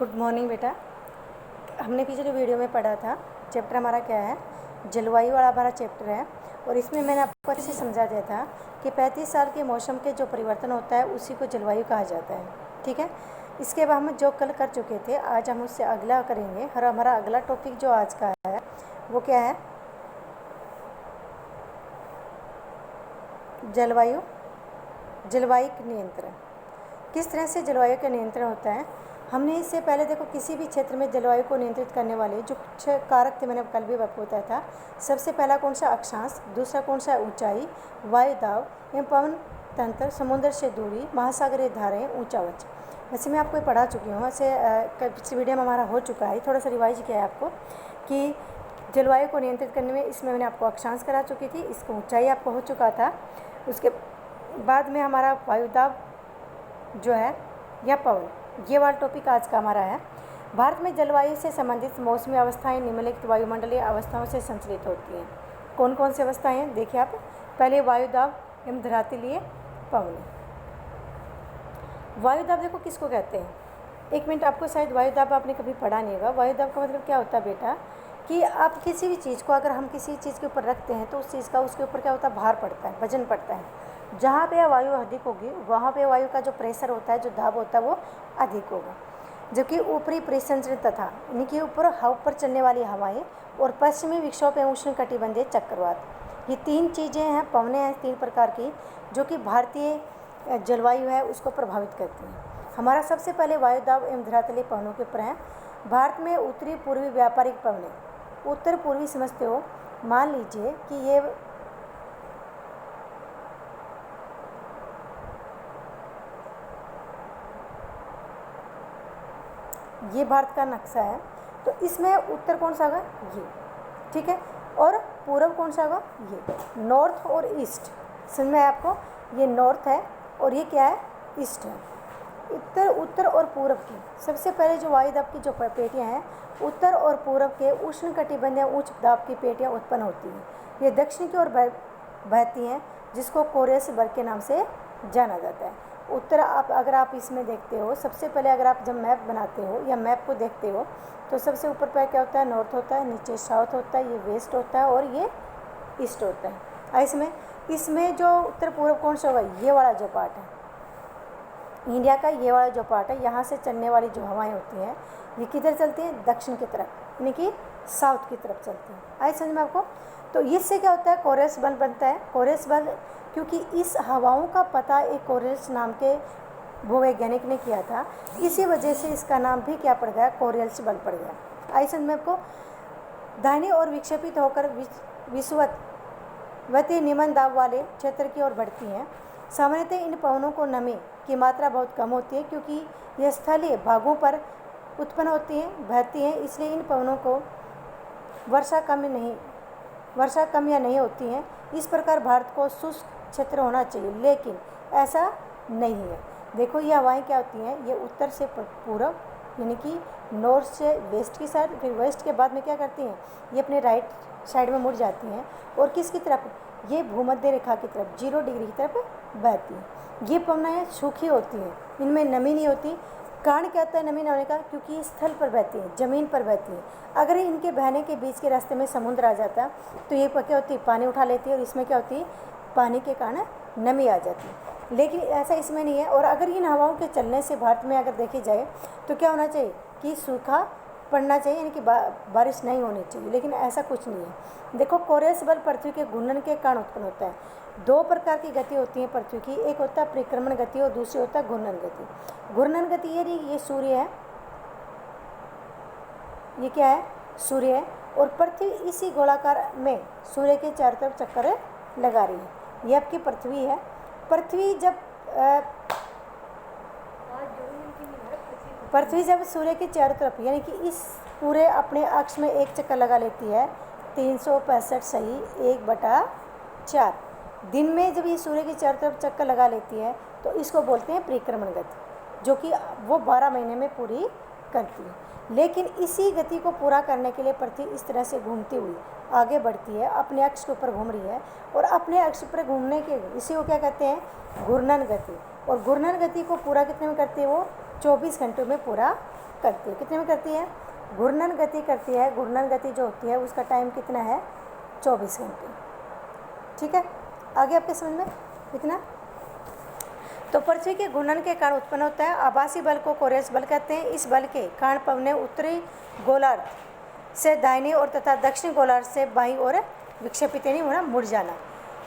Good morning बेटा। हमने पिछले वीडियो में पढ़ा था, चैप्टर हमारा क्या है, जलवायु वाला हमारा चैप्टर है। और इसमें मैंने आपको अच्छे से समझा दिया था कि 35 साल के मौसम के जो परिवर्तन होता है उसी को जलवायु कहा जाता है। ठीक है, इसके बाद हम जो कल कर चुके थे, आज हम उससे अगला करेंगे। और हमारा अगला टॉपिक जो आज का है वो क्या है, जलवायु नियंत्रण। किस तरह से जलवायु का नियंत्रण होता है। हमने इससे पहले देखो, किसी भी क्षेत्र में जलवायु को नियंत्रित करने वाले जो कुछ कारक थे, मैंने कल भी आपको बताया था। सबसे पहला कौन सा, अक्षांश। दूसरा कौन सा, ऊंचाई, वायु दाब एवं पवन तंत्र, समुद्र से दूरी, महासागरीय धाराएं, ऊंचा उच्च। वैसे मैं आपको पढ़ा चुकी हूँ, वैसे पिछले वीडियो में हमारा हो चुका है, थोड़ा सा रिवाइज किया है आपको कि जलवायु को नियंत्रित करने में इसमें मैंने आपको अक्षांश करा चुकी थी, इसको ऊंचाई आपको हो चुका था। उसके बाद में हमारा वायुदाब जो है या पवन, ये वाला टॉपिक आज का हमारा है। भारत में जलवायु से संबंधित मौसमी अवस्थाएं निम्नलिखित वायुमंडलीय अवस्थाओं से संचालित होती हैं। कौन कौन सी अवस्थाएं हैं देखिए आप। पहले वायुदाब एवं धरातलीय पवन। वायुदाब देखो किसको कहते हैं, एक मिनट, आपको शायद वायुदाब आपने कभी पढ़ा नहीं होगा। वायुदाब का मतलब क्या होता है बेटा, कि आप किसी भी चीज़ को अगर हम किसी चीज़ के ऊपर रखते हैं तो उस चीज़ का उसके ऊपर क्या होता है, भार पड़ता है, वजन पड़ता है। जहाँ पे वायु अधिक होगी वहाँ पे वायु का जो प्रेशर होता है, जो दाब होता है, वो अधिक होगा। जबकि ऊपरी परिसंचरण तथा इनके ऊपर चलने वाली हवाएं और पश्चिमी विक्षोभ एवं उष्ण कटिबंधीय चक्रवात, ये तीन चीज़ें हैं, पवनें हैं तीन प्रकार की, जो कि भारतीय जलवायु है उसको प्रभावित करती हैं। हमारा सबसे पहले वायुदाब एवं धरातलीय पवनों के ऊपर है। भारत में उत्तरी पूर्वी व्यापारिक पवनें, उत्तर पूर्वी समझते हो, मान लीजिए कि ये भारत का नक्शा है, तो इसमें उत्तर कौन सा होगा, ये, ठीक है, और पूर्व कौन सा होगा, ये। नॉर्थ और ईस्ट समझ में आपको, ये नॉर्थ है और ये क्या है, ईस्ट है। उत्तर और पूर्व की सबसे पहले जो वायुदाब की जो पेटियां हैं, उत्तर और पूर्व के उष्ण कटिबंधीय उच्च दाब की पेटियां उत्पन्न होती हैं। ये दक्षिण की ओर बहती हैं, जिसको कोरियस बर्ग के नाम से जाना जाता है। उत्तर अगर आप इसमें देखते हो, सबसे पहले अगर आप जब मैप बनाते हो या मैप को देखते हो तो सबसे ऊपर पर क्या होता है, नॉर्थ होता है, नीचे साउथ होता है, ये वेस्ट होता है और ये ईस्ट होता है। इसमें जो उत्तर पूर्व कौन सा होगा, ये वाला जो पार्ट है इंडिया का, ये वाला जो पार्ट है, यहाँ से चलने वाली जो हवाएं होती हैं ये किधर चलती हैं, दक्षिण की तरफ, यानी कि साउथ की तरफ चलती हैं। आई समझ में आपको। तो इससे क्या होता है, कोरियस बल बनता है। कोरियस बल, क्योंकि इस हवाओं का पता एक कोरियस नाम के भूवैज्ञानिक ने किया था, इसी वजह से इसका नाम भी क्या पड़ गया, कोरियस बल पड़ गया। आई समझ में आपको। दाहिनी ओर विक्षेपित होकर विषुवत निम्न दाब वाले क्षेत्र की ओर बढ़ती हैं। सामान्यतः इन पवनों को नमी की मात्रा बहुत कम होती है, क्योंकि यह स्थलीय भागों पर उत्पन्न होती हैं, बहती हैं, इसलिए इन पवनों को वर्षा कम या नहीं होती हैं। इस प्रकार भारत को शुष्क क्षेत्र होना चाहिए, लेकिन ऐसा नहीं है। देखो ये हवाएं क्या होती हैं, ये उत्तर से पूर्व यानी कि नॉर्थ से वेस्ट की साइड, फिर वेस्ट के बाद में क्या करती हैं, ये अपने राइट साइड में मुड़ जाती हैं और किसकी तरफ, ये भूमध्य रेखा की तरफ 0 डिग्री की तरफ बहती हैं। ये पवनें सूखी होती हैं, इनमें नमी नहीं होती। कारण क्या होता है नमी न होने का, क्योंकि ये स्थल पर बहती है, ज़मीन पर बहती है। अगर इनके बहने के बीच के रास्ते में समुद्र आ जाता है तो ये क्या होती है, पानी उठा लेती है और इसमें क्या होती है, पानी के कारण नमी आ जाती है। लेकिन ऐसा इसमें नहीं है। और अगर इन हवाओं के चलने से भारत में अगर देखी जाए तो क्या होना चाहिए कि सूखा पड़ना चाहिए, यानी कि बारिश नहीं होनी चाहिए, लेकिन ऐसा कुछ नहीं है। देखो कोरियस बल पृथ्वी के घूर्णन के कारण उत्पन्न होता है। 2 प्रकार की गति होती है पृथ्वी की, एक होता है परिक्रमण गति और दूसरी होता है घूर्णन गति। घूर्णन गति ये सूर्य है, ये क्या है, सूर्य है, और पृथ्वी इसी गोलाकार में सूर्य के चारों तरफ चक्कर लगा रही है। ये आपकी पृथ्वी है। पृथ्वी जब सूर्य के चारों तरफ यानी कि इस पूरे अपने अक्ष में एक चक्कर लगा लेती है, 365 सही 1/4 दिन में जब ये सूर्य के चारों तरफ चक्कर लगा लेती है तो इसको बोलते हैं परिक्रमण गति, जो कि वो 12 महीने में पूरी करती है। लेकिन इसी गति को पूरा करने के लिए पृथ्वी इस तरह से घूमती हुई आगे बढ़ती है, अपने अक्ष के ऊपर घूम रही है, और अपने अक्ष पर घूमने के इसी को क्या कहते हैं, घूर्णन गति। और घूर्णन गति को पूरा कितने में करती है, वो 24 घंटों में पूरा करती है। कितने में करती है? घूर्णन गति करती है। घूर्णन गति जो होती है उसका टाइम कितना है? 24 घंटे। ठीक है, आगे आपके समझ में कितना? तो पृथ्वी के घूर्णन के कारण उत्पन्न होता है आभासी बल को कोरियस बल कहते हैं। इस बल के कारण पवनें उत्तरी गोलार्ध से दाहिनी ओर तथा दक्षिणी गोलार्ध से बाईं ओर विक्षेपित नहीं होना, मुड़ जाना।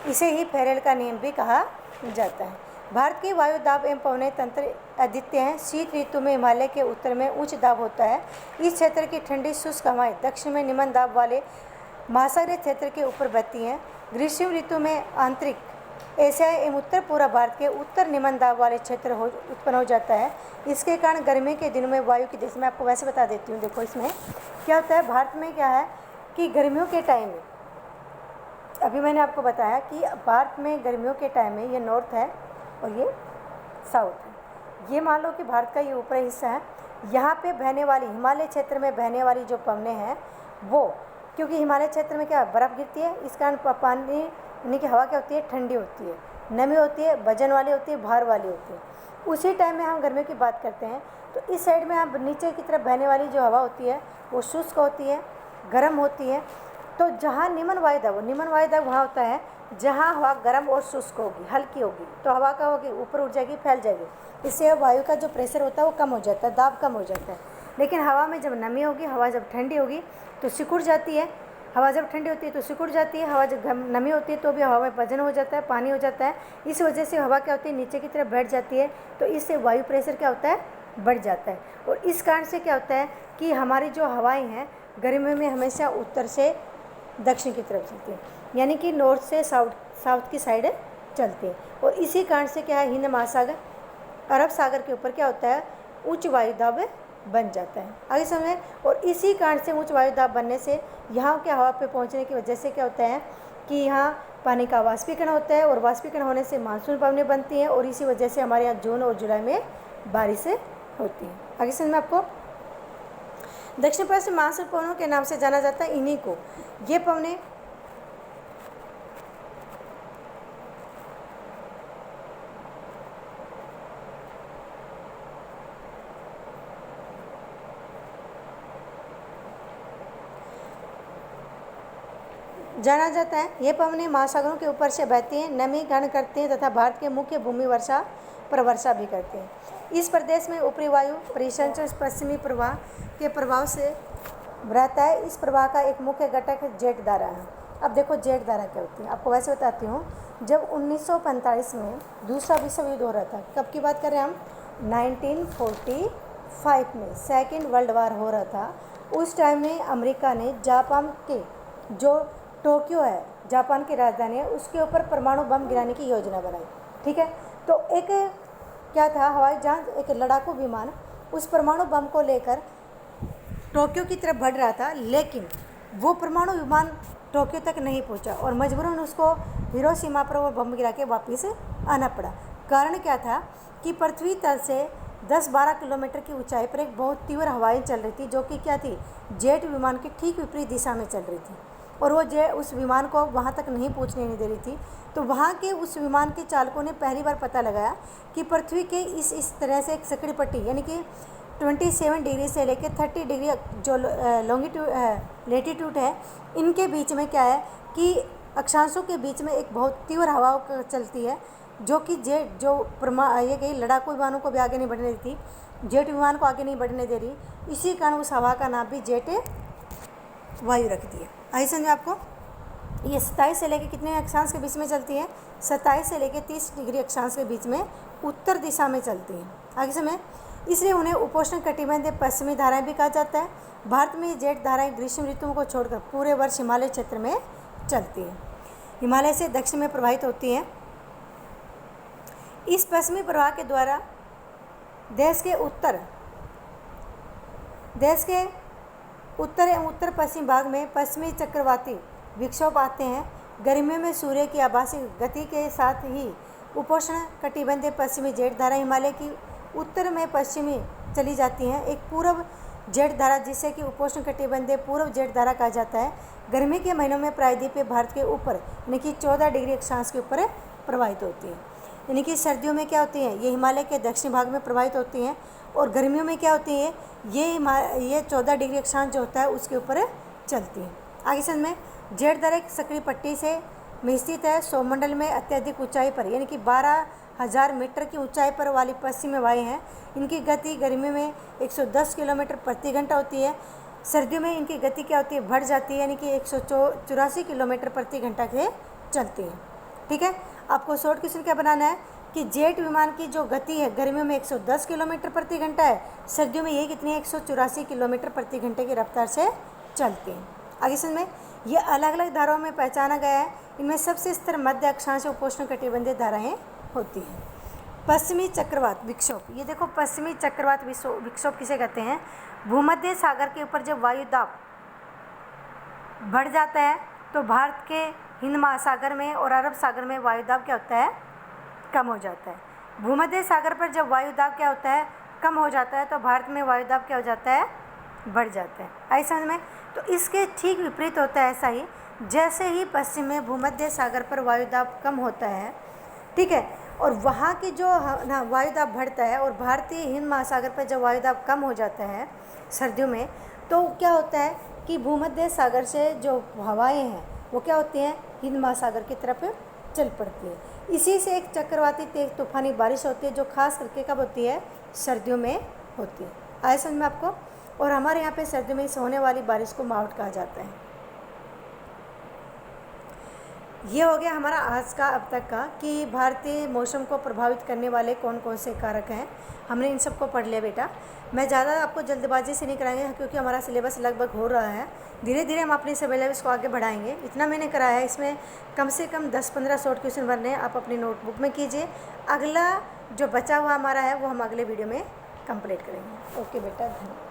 इसे ही फेरेल का नियम भी कहा जाता है। भारत की वायु दाब एवं पवनें तंत्र अद्वितीय हैं। शीत ऋतु में हिमालय के उत्तर में उच्च दाब होता है। इस क्षेत्र की ठंडी शुष्क हवाएं दक्षिण में निम्न दाब वाले महासागरीय क्षेत्र के ऊपर बहती हैं। ग्रीष्म ऋतु में आंतरिक एशिया एवं उत्तर पूर्व भारत के उत्तर निम्न दाब वाले क्षेत्र उत्पन्न हो जाता है। इसके कारण गर्मी के दिनों में वायु की दिशा, मैं आपको वैसे बता देती हूँ। देखो इसमें क्या होता है, भारत में क्या है कि गर्मियों के टाइम में, अभी मैंने आपको बताया कि भारत में गर्मियों के टाइम में ये नॉर्थ है और ये साउथ है। ये मान लो कि भारत का ये ऊपरी हिस्सा है। यहाँ पे बहने वाली हिमालय क्षेत्र में बहने वाली जो पवनें हैं वो, क्योंकि हिमालय क्षेत्र में क्या बर्फ़ गिरती है, इस कारण पानी यानी कि हवा क्या होती है? ठंडी होती है, नमी होती है, वजन वाली होती है, भार वाली होती है। उसी टाइम में हम गर्मियों की बात करते हैं तो इस साइड में हम नीचे की तरफ बहने वाली जो हवा होती है वो शुष्क होती है, गर्म होती है। तो जहाँ निम्न वायुदाब, वो निम्न वायुदाब वहाँ होता है जहाँ हवा गर्म और शुष्क होगी, हल्की होगी, तो हवा का होगी ऊपर उठ जाएगी, फैल जाएगी। इससे वायु का जो प्रेशर होता है वो कम हो जाता है, दाब कम हो जाता है। लेकिन हवा में जब नमी होगी, हवा जब ठंडी होगी तो सिकुड़ जाती है। हवा जब ठंडी होती है तो सिकुड़ जाती है। हवा जब नमी होती है तो भी हवा में वजन हो जाता है, पानी हो जाता है। इस वजह से हवा क्या होती है? नीचे की तरफ बैठ जाती है। तो इससे वायु प्रेशर क्या होता है? बढ़ जाता है। और इस कारण से क्या होता है कि हमारी जो हवाएं हैं गर्मियों में हमेशा उत्तर से दक्षिण की तरफ चलती है, यानी कि नॉर्थ से साउथ की साइड चलती है। और इसी कारण से क्या है, हिंद महासागर, अरब सागर के ऊपर क्या होता है? उच्च वायुदाब बन जाता है। आगे समझें। और इसी कारण से उच्च वायुदाब बनने से यहाँ के हवा पे पहुँचने की वजह से क्या होता है कि यहाँ पानी का वाष्पीकरण होता है और वाष्पीकरण होने से मानसून पवनें बनती हैं और इसी वजह से हमारे यहाँ जून और जुलाई में बारिशें होती हैं। आगे समझ में आपको। दक्षिण पश्चिम मानसून पवनों के नाम से जाना जाता है इन्हीं को। ये पवनें जाना जाता है। ये पवनें महासागरों के ऊपर से बहती हैं, नमी ग्रहण करती हैं तथा भारत के मुख्य भूमि वर्षा पर वर्षा भी करती हैं। इस प्रदेश में ऊपरी वायु परिसंचरण पश्चिमी प्रवाह के प्रभाव से रहता है। इस प्रवाह का एक मुख्य घटक जेट धारा है। अब देखो जेट धारा क्या होती है, आपको वैसे बताती हूँ। जब 1945 में दूसरा विश्व युद्ध हो रहा था, कब की बात कर रहे हैं हम? 1945 में सेकेंड वर्ल्ड वार हो रहा था। उस टाइम में अमेरिका ने जापान के जो टोक्यो है, जापान की राजधानी है, उसके ऊपर परमाणु बम गिराने की योजना बनाई। ठीक है, तो एक क्या था, हवाई जहाज, एक लड़ाकू विमान उस परमाणु बम को लेकर टोक्यो की तरफ बढ़ रहा था, लेकिन वो परमाणु विमान टोक्यो तक नहीं पहुंचा और मजबूरन उसको हिरोशिमा पर वो बम गिरा के वापस आना पड़ा। कारण क्या था कि पृथ्वी तल से 10-12 किलोमीटर की ऊंचाई पर एक बहुत तीव्र हवाएं चल रही थी, जो कि क्या थी? जेट विमान की ठीक विपरीत दिशा में चल रही थी और वो उस विमान को वहाँ तक नहीं पहुँचने नहीं दे रही थी। तो वहाँ के उस विमान के चालकों ने पहली बार पता लगाया कि पृथ्वी के इस तरह से एक सकड़ी पट्टी, यानी कि 27 डिग्री से लेकर 30 डिग्री जो लेटीट्यूड है, इनके बीच में क्या है कि अक्षांशों के बीच में एक बहुत तीव्र हवा चलती है, जो कि ये गई लड़ाकू विमानों को भी आगे नहीं बढ़ने देती, जेट विमान को आगे नहीं बढ़ने दे रही। इसी कारण उस हवा का नाम भी जेट वायु रख दिया। आई समझ आपको। ये 27 से लेकर कितने अक्षांश के बीच में चलती है? 27 से लेकर 30 डिग्री अक्षांश के बीच में उत्तर दिशा में चलती है। आगे समय, इसलिए उन्हें उपोष्ण कटिबंधीय पश्चिमी धाराएं भी कहा जाता है। भारत में ये जेट धाराएं ग्रीष्म ऋतुओं को छोड़कर पूरे वर्ष हिमालय क्षेत्र में चलती है, हिमालय से दक्षिण में प्रवाहित होती हैं। इस पश्चिमी प्रवाह के द्वारा देश के उत्तर एवं उत्तर पश्चिम भाग में पश्चिमी चक्रवाती विक्षोभ आते हैं। गर्मियों में सूर्य की आभासी गति के साथ ही उपोष्ण कटिबंधीय पश्चिमी जेट धारा हिमालय की उत्तर में पश्चिमी चली जाती हैं। एक पूर्व जेट धारा, जिसे कि उपोष्ण कटिबंधीय पूर्व जेट धारा कहा जाता है, गर्मी के महीनों में प्रायद्वीपीय भारत के ऊपर यानी कि 14 डिग्री अक्षांश के ऊपर प्रवाहित होती है। यानी कि सर्दियों में क्या होती हैं, ये हिमालय के दक्षिणी भाग में प्रवाहित होती हैं और गर्मियों में क्या होती है, ये 14 डिग्री अक्षांश जो होता है उसके ऊपर चलती है। आगे समझ में, जेड दर एक सक्रिय पट्टी से में स्थित है, सौरमंडल में अत्यधिक ऊंचाई पर यानी कि 12,000 मीटर की ऊंचाई पर वाली पश्चिमी हवाएं हैं। इनकी गति गर्मी में 110 किलोमीटर प्रति घंटा होती है। सर्दियों में इनकी गति क्या होती है, बढ़ जाती है, यानी कि 184 किलोमीटर प्रति घंटा से चलती है। ठीक है, आपको शॉर्ट क्वेश्चन क्या बनाना है कि जेट विमान की जो गति है गर्मियों में 110 किलोमीटर प्रति घंटा है, सर्दियों में ये कितनी है, 184 किलोमीटर प्रति घंटे की रफ्तार से चलती है। आगे समझ में, ये अलग अलग धाराओं में पहचाना गया है। इनमें सबसे स्थिर मध्य अक्षांश उपोष्ण कटिबंधीय धाराएं होती हैं। पश्चिमी चक्रवात विक्षोभ, ये देखो पश्चिमी चक्रवात विक्षोभ किसे कहते हैं, भूमध्य सागर के ऊपर जब वायु दाब बढ़ जाता है तो भारत के हिंद महासागर में और अरब सागर में वायु दाब क्या होता है, कम हो जाता है। भूमध्य सागर पर जब वायु दाब क्या होता है, कम हो जाता है, तो भारत में वायु दाब क्या हो जाता है, बढ़ जाता है। आई समझ में, तो इसके ठीक विपरीत होता है ऐसा ही, जैसे ही पश्चिम में भूमध्य सागर पर वायु दाब कम होता है, ठीक है, और वहाँ की जो वायु दाब बढ़ता है और भारतीय हिंद महासागर पर जब वायु दाब कम हो जाता है सर्दियों में, तो क्या होता है कि भूमध्य सागर से जो हवाएं हैं वो क्या होती हैं, हिंद महासागर की तरफ चल पड़ती है। इसी से एक चक्रवाती तेज तूफानी बारिश होती है, जो खास करके कब होती है, सर्दियों में होती है। आए समझ में आपको, और हमारे यहाँ पे सर्दियों में इस होने वाली बारिश को मावठ कहा जाता है। ये हो गया हमारा आज का अब तक का कि भारतीय मौसम को प्रभावित करने वाले कौन कौन से कारक हैं। हमने इन सबको पढ़ लिया बेटा। मैं ज़्यादा आपको जल्दबाजी से नहीं कराएंगे क्योंकि हमारा सिलेबस लगभग हो रहा है। धीरे धीरे हम अपने सिलेबस को आगे बढ़ाएंगे। इतना मैंने कराया है, इसमें कम से कम 10-15 शॉर्ट क्वेश्चन बनने हैं, आप अपनी नोटबुक में कीजिए। अगला जो बचा हुआ हमारा है वो हम अगले वीडियो में कंप्लीट करेंगे। ओके बेटा, धन्यवाद।